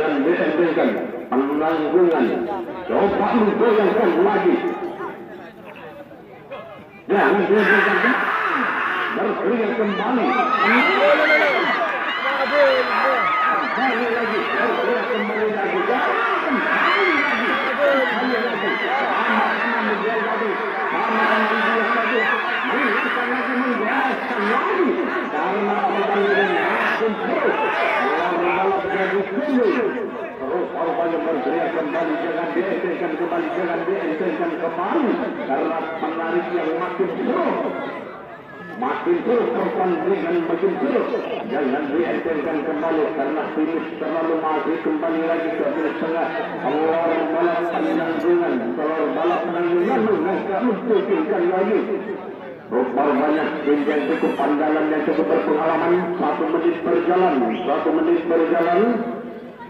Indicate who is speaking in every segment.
Speaker 1: jangan dientengkan penanggungan, coba menggoyangkan lagi, jangan dientengkan, berteriak kembali, kembali lagi, berteriak kembali lagi, kembali lagi, sama-sama menjual lagi, sama-sama menjual lagi, menjelaskan lagi, menjelaskan lagi, karena pertandingan makin terus, balap jadi sulit, terus banyak berteriak kembali, jangan dientengkan kembali, jangan dientengkan kembali, karena penarik yang makin terus. Makin terus pertandingan makin terus, jangan dientengkan kembali karena finish terlalu maju, kembali lagi ke finish tengah. Keluar balap penanggungan, keluar balap penanggungan, mereka menunjukkan lagi. Rupal banyak tim yang cukup andalan, yang cukup berpengalaman. 1 menit berjalan, 1 menit berjalan,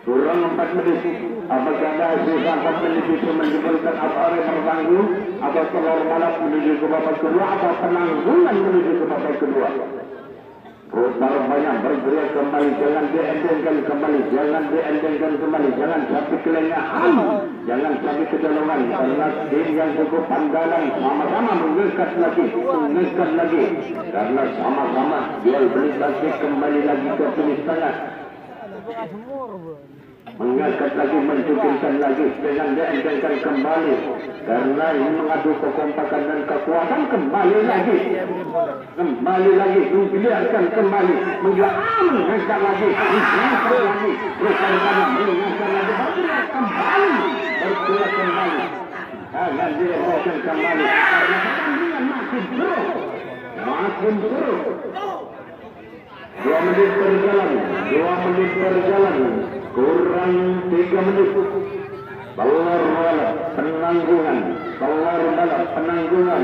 Speaker 1: kurang 4 menit. Apakah ada sisa 4 menit bisa menjemputkan apa pertanggung atau telur balap menuju ke babak kedua atau penanggungan menuju ke babak kedua? Rupal banyak bergerak kembali, jangan dientengkan kembali, jangan dientengkan kembali, jangan sampai kelengahan, jangan sampai kedolongan, karena tim yang cukup andalan sama-sama mengekat lagi, karena sama-sama dia beli lagi, kembali lagi ke finish tengah. Mengangkat lagi, mencukupkan lagi, jangan dientengkan kembali, karena ini mengadu kekompakan dan kekuatan. Kembali lagi, membiarkan kembali, mengangkat lagi, bergerak kembali, jangan dientengkan kembali, karena pertandingan makin terus. 2 menit berjalan, kurang 3 menit. Keluar balap penanggungan,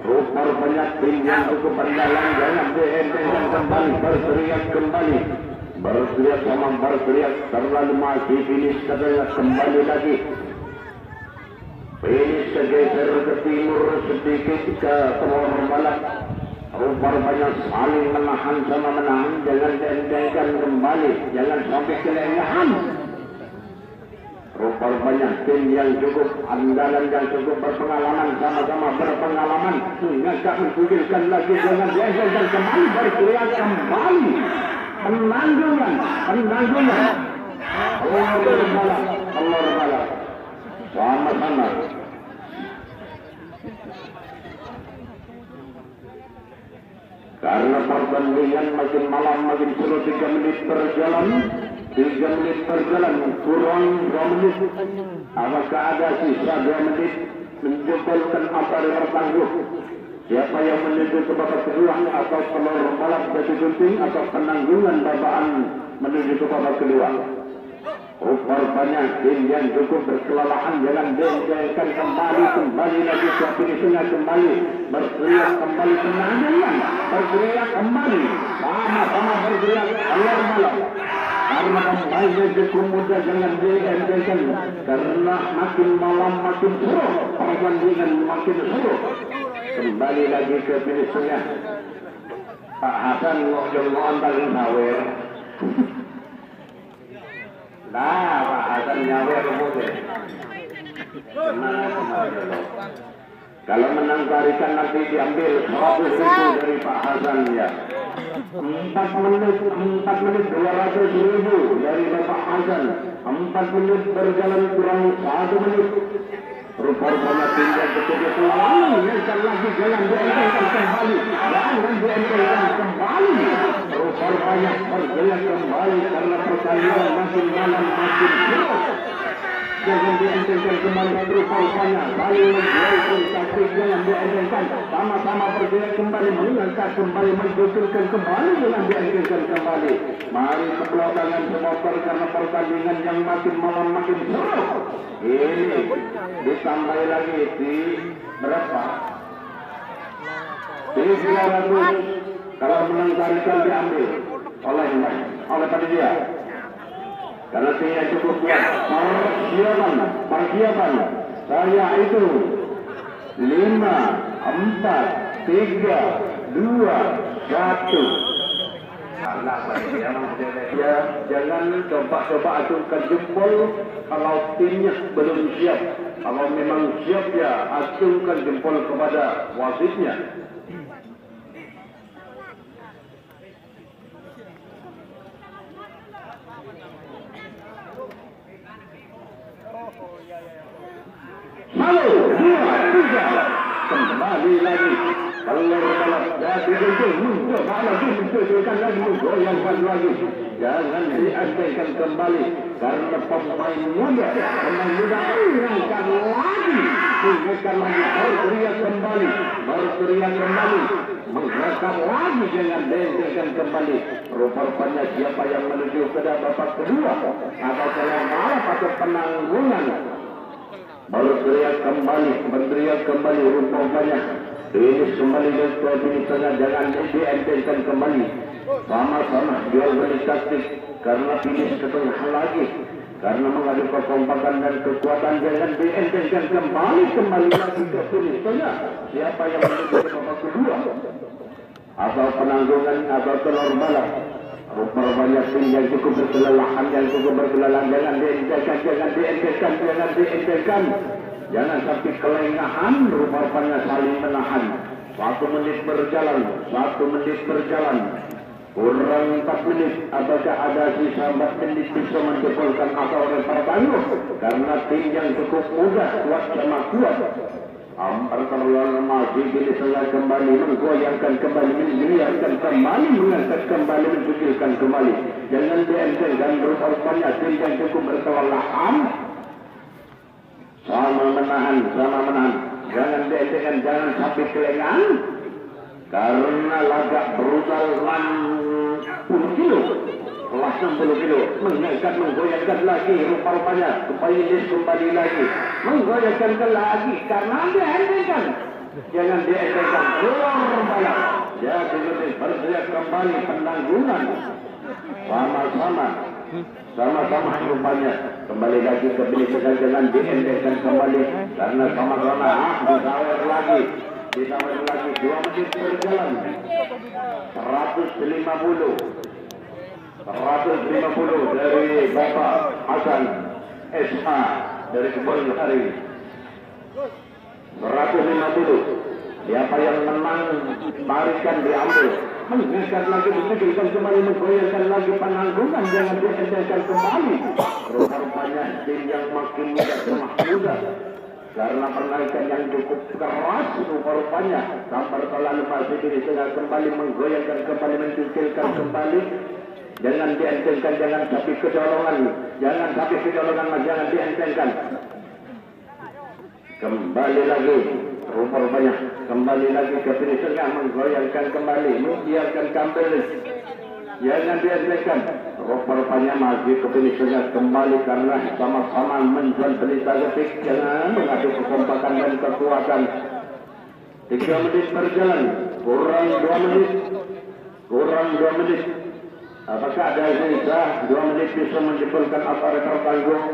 Speaker 1: Rupal banyak tim yang cukup andalan, jangan dientengkan kembali, berteriak kembali, berteriak terlalu masih finish katanya, kembali lagi. Finish segeser ke timur sedikit ke keluar balap. Rupal banyak saling menahan sama menahan, jangan dientengkan kembali, jangan sampai kelengahan. Rupal banyak tim yang cukup andalan, yang cukup berpengalaman, sama-sama berpengalaman, mengangkat menggugilkan lagi, jangan dientengkan kembali, berteriak kembali, penanggungan, keluar balap, sama-sama. Karena pertandingan makin malam makin seru, 3 menit berjalan, kurang 2 menit. Apakah ada sisa 2 menit menjemputkan apa yang bertangguh? Siapa yang menuju ke babak kedua, atau telur balap batu gunting, atau penanggungan babaan menuju ke babak kedua? Rupal banyak tim yang cukup berkelelahan, jangan dientengkan kembali lagi ke finishnya, kembali berteriak kembali, penanggungan berteriak kembali, sama-sama berteriak keluar balap. Karena kembali cukup mudah, jangan dientengkan, karena makin malam makin seru, pertandingan makin seru. Kembali lagi ke finishnya. Pak Hasan ngomong antar sawer. Nah, Pak Hasan nyawer kemudian. Kalau menang tarikan nanti diambil 100.000 dari Pak Hasan ya. 4 menit 200.000 dari Bapak Hasan. 4 menit berjalan kurang 1 menit. Rupal banyak tinggal betul-betul mengejar lagi, jangan dientengkan kembali. Rupal banyak bergerak kembali, karena pertandingan makin malam makin terus. Jangan dientengkan kembali, Rupal banyak saling menjualkan, tapi jangan dientengkan, sama-sama bergerak kembali, mengangkat kembali, menggugurkan kembali, jangan dientengkan kembali. Mari kebelakangan supporter, karena pertandingan yang makin malam makin terus. Ini ditambah lagi di berapa? Di 900. Kalau menang tarikan diambil oleh panitia. Karena dia cukup kuat. Persiapan. Saya itu 5, 4, 3, 2, 1. Ya, jangan coba-coba acungkan jempol kalau timnya belum siap. Kalau memang siap ya acungkan jempol kepada wasitnya. Halo, 2, 3, kembali lagi. Kalau jadi muncul lagi, munculkan lagi, goyangkan lagi. Jangan diabaikan kembali karena pemain muda menangkan lagi, menangkan lagi, berteriak kembali, menggerakkan lagi, jangan diabaikan kembali. Rupanya siapa yang menuju ke babak kedua atau malah atau penanggungan. Berteriak kembali, rupanya ini kembali dan ini tengah, jangan dientengkan kembali. Sama-sama jual beli taktik karena finish ke tengah lagi, karena mengadu kekompakan dan kekuatan, jangan dientengkan kembali lagi ke finish tengah. Siapa yang menuju ke babak kedua atau penanggungan atau telur balap. Rupanya tim yang cukup berkelelahan, jangan dientengkan, jangan sampai kelengahan. Rupanya saling menahan. 1 menit berjalan, kurang 4 menit. Apakah ada sisa 4 menit bisa menjebolkan atau lempar tangguh? Karena tim yang cukup muda, kuat sama kuat. Ampar terlalu maju, jadi saya kembali menggoyangkan kembali, menggeliatkan kembali, mengangkat kembali, mencucilkan kembali. Jangan dientengkan. Rupanya tim yang cukup berkelelahan, sama menahan. Jangan dientengkan, jangan sampai kelengan, karena laga brutal 60 kilo. Kelas 60 kilo, mengangkat, menggoyangkan lagi, rupanya supaya ini kembali lagi, menggoyangkan lagi, karena dientengkan, jangan dientengkan, keluar balap, jadi berteriak kembali penanggungan, sama-sama rupanya, kembali lagi ke bilik, jangan dientengkan kembali, karena sama-sama disawer lagi, 2 menit berjalan, 150 dari Bapak Hasan SH dari Kebun Hari. 150. Siapa yang menang, tarikan diambil. Mengangkat lagi, menunjukkan kembali, menggoyangkan lagi penanggungan, jangan dientengkan kembali. Rupanya tim yang makin muda, karena penaikan yang cukup keras, rupanya sampai terlalu masih di tengah kembali, menggoyangkan kembali, mencucilkan kembali. Jangan dientengkan, jangan sampai kecolongan, jangan dientengkan. Kembali lagi, rupanya kembali lagi ke finish tengah, menggoyangkan kembali, membiarkan kembali. Jangan dientengkan. Rupanya masih ke finish tengah kembali, karena sama-sama menjual beli taktik, jangan mengadu kekompakan dan kekuatan. 3 menit berjalan, kurang 2 menit. Apakah ada sisa 2 menit bisa menjebolkan atau rekor tangguh,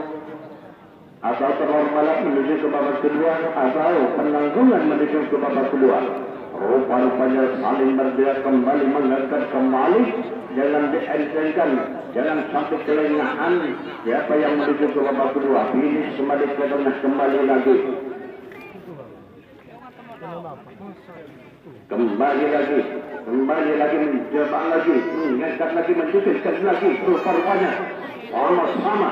Speaker 1: atau telur balap menuju ke babak kedua, atau penanggungan menuju ke babak kedua? Rupanya saling berteriak kembali, mengangkat kembali, jangan dientengkan, jangan sampai kelengahan. Siapa yang menuju ke babak kedua, ini kembali ke tengah, kembali lagi, menjebak lagi, mengangkat lagi, mencucilkan lagi. Rupanya sama.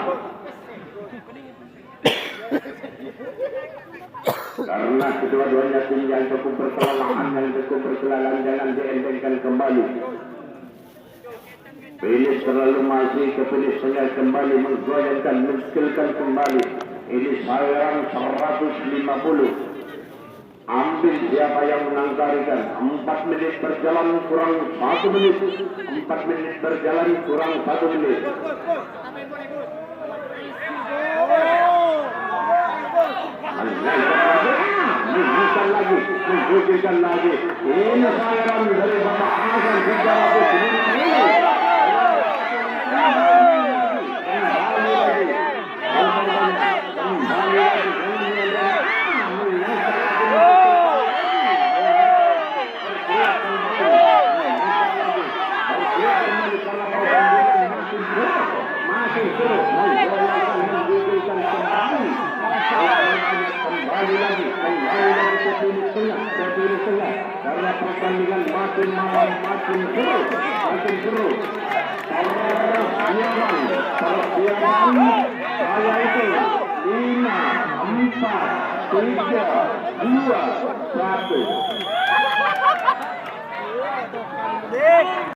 Speaker 1: Karena kedua-duanya tim yang cukup berkelelahan, jangan dientengkan kembali. Finish terlalu masih ke finish tengah kembali, menggoyangkan, mencucilkan kembali. Ini saweran 150. Ambil siapa yang menang tarikan. 4 menit berjalan kurang 1 menit. 4 menit berjalan kurang 1 menit. Menggugurkan lagi. Ini saweran dari Bapak Hasan 350. terus menggolkan menggigilkan kembali lagi ke sini tengah karena pertandingan makin malam makin seru Persiapan saya itu 5, 4, 3, 2, 1.